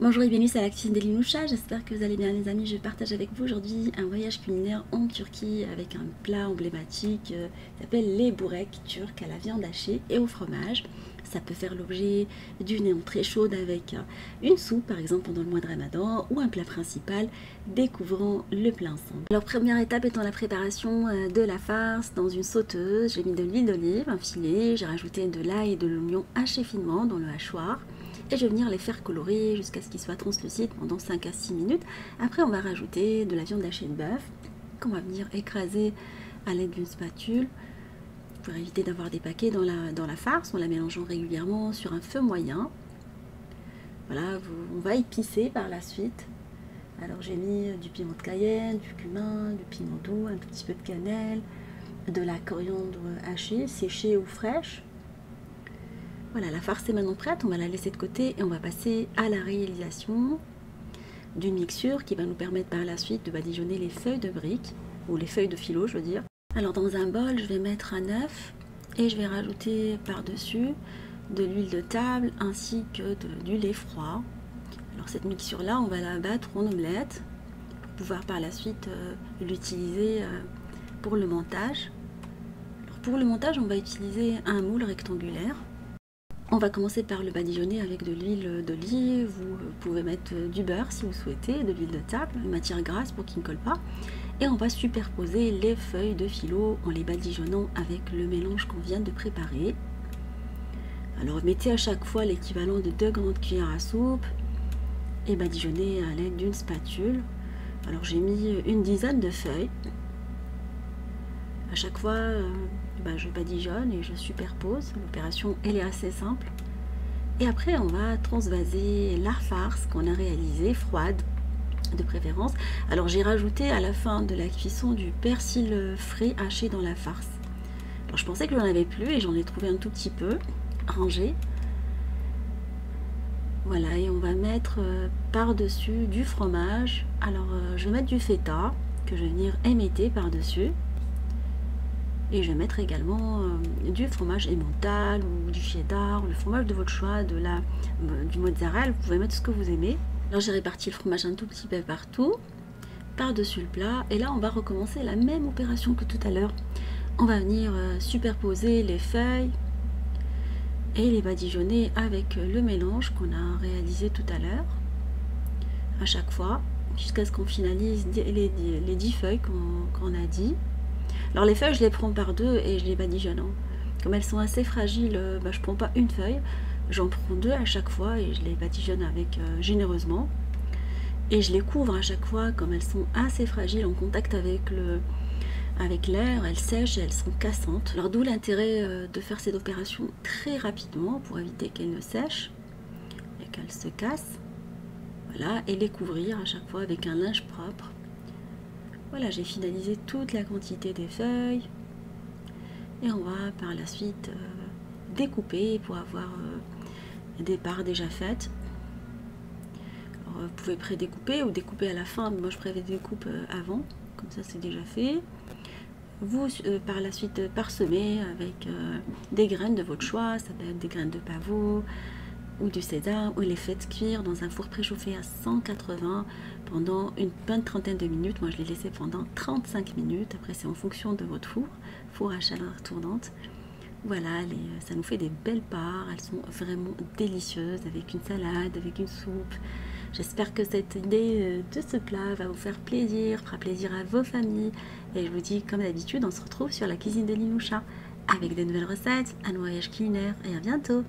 Bonjour et bienvenue à la cuisine des Linoucha, j'espère que vous allez bien les amis. Je partage avec vous aujourd'hui un voyage culinaire en Turquie avec un plat emblématique qui s'appelle les boureks turcs à la viande hachée et au fromage. Ça peut faire l'objet d'une entrée chaude avec une soupe par exemple pendant le mois de Ramadan ou un plat principal. Découvrons le plat ensemble. Alors première étape étant la préparation de la farce dans une sauteuse. J'ai mis de l'huile d'olive, un filet, j'ai rajouté de l'ail et de l'oignon hachés finement dans le hachoir. Et je vais venir les faire colorer jusqu'à ce qu'ils soient translucides pendant 5 à 6 minutes. Après, on va rajouter de la viande hachée de bœuf qu'on va venir écraser à l'aide d'une spatule pour éviter d'avoir des paquets dans la farce, en la mélangeant régulièrement sur un feu moyen. Voilà, on va épicer par la suite. Alors j'ai mis du piment de Cayenne, du cumin, du piment doux, un petit peu de cannelle, de la coriandre hachée, séchée ou fraîche. Voilà, la farce est maintenant prête, on va la laisser de côté et on va passer à la réalisation d'une mixture qui va nous permettre par la suite de badigeonner les feuilles de briques, ou les feuilles de filo je veux dire. Alors dans un bol, je vais mettre un œuf et je vais rajouter par-dessus de l'huile de table ainsi que du lait froid. Alors cette mixture là, on va la battre en omelette pour pouvoir par la suite l'utiliser pour le montage. Alors pour le montage, on va utiliser un moule rectangulaire. On va commencer par le badigeonner avec de l'huile d'olive, vous pouvez mettre du beurre si vous souhaitez, de l'huile de table, une matière grasse pour qu'il ne colle pas. Et on va superposer les feuilles de filo en les badigeonnant avec le mélange qu'on vient de préparer. Alors mettez à chaque fois l'équivalent de 2 grandes cuillères à soupe et badigeonnez à l'aide d'une spatule. Alors j'ai mis une dizaine de feuilles. À chaque fois, je badigeonne et je superpose. L'opération elle est assez simple. Et après, on va transvaser la farce qu'on a réalisée, froide de préférence. Alors j'ai rajouté à la fin de la cuisson du persil frais haché dans la farce. Alors je pensais que j'en avais plus et j'en ai trouvé un tout petit peu rangé. Voilà, et on va mettre par-dessus du fromage. Alors je vais mettre du feta que je vais venir émietter par-dessus. Et je vais mettre également du fromage emmental ou du cheddar, ou le fromage de votre choix, du mozzarella, vous pouvez mettre ce que vous aimez. Alors j'ai réparti le fromage un tout petit peu partout, par-dessus le plat. Et là on va recommencer la même opération que tout à l'heure. On va venir superposer les feuilles et les badigeonner avec le mélange qu'on a réalisé tout à l'heure. À chaque fois, jusqu'à ce qu'on finalise les 10 feuilles qu'on a dit. Alors les feuilles, je les prends par deux et je les badigeonne. Comme elles sont assez fragiles, je prends pas une feuille, j'en prends 2 à chaque fois et je les badigeonne avec généreusement. Et je les couvre à chaque fois, comme elles sont assez fragiles en contact avec l'air, elles sèchent et elles sont cassantes. Alors d'où l'intérêt de faire cette opération très rapidement pour éviter qu'elles ne sèchent et qu'elles se cassent. Voilà, et les couvrir à chaque fois avec un linge propre. Voilà, j'ai finalisé toute la quantité des feuilles et on va par la suite découper pour avoir des parts déjà faites. Alors, vous pouvez pré-découper ou découper à la fin, mais moi je préfère découper avant, comme ça c'est déjà fait. Vous par la suite parsemez avec des graines de votre choix, ça peut être des graines de pavot ou du sésame, ou les faites cuire dans un four préchauffé à 180 pendant une bonne trentaine de minutes. Moi je les laissais pendant 35 minutes, après c'est en fonction de votre four à chaleur tournante. Voilà, ça nous fait des belles parts, elles sont vraiment délicieuses avec une salade, avec une soupe. J'espère que cette idée de ce plat va vous faire plaisir, fera plaisir à vos familles. Et je vous dis, comme d'habitude, on se retrouve sur la cuisine de Linoucha avec de nouvelles recettes, un voyage culinaire et à bientôt.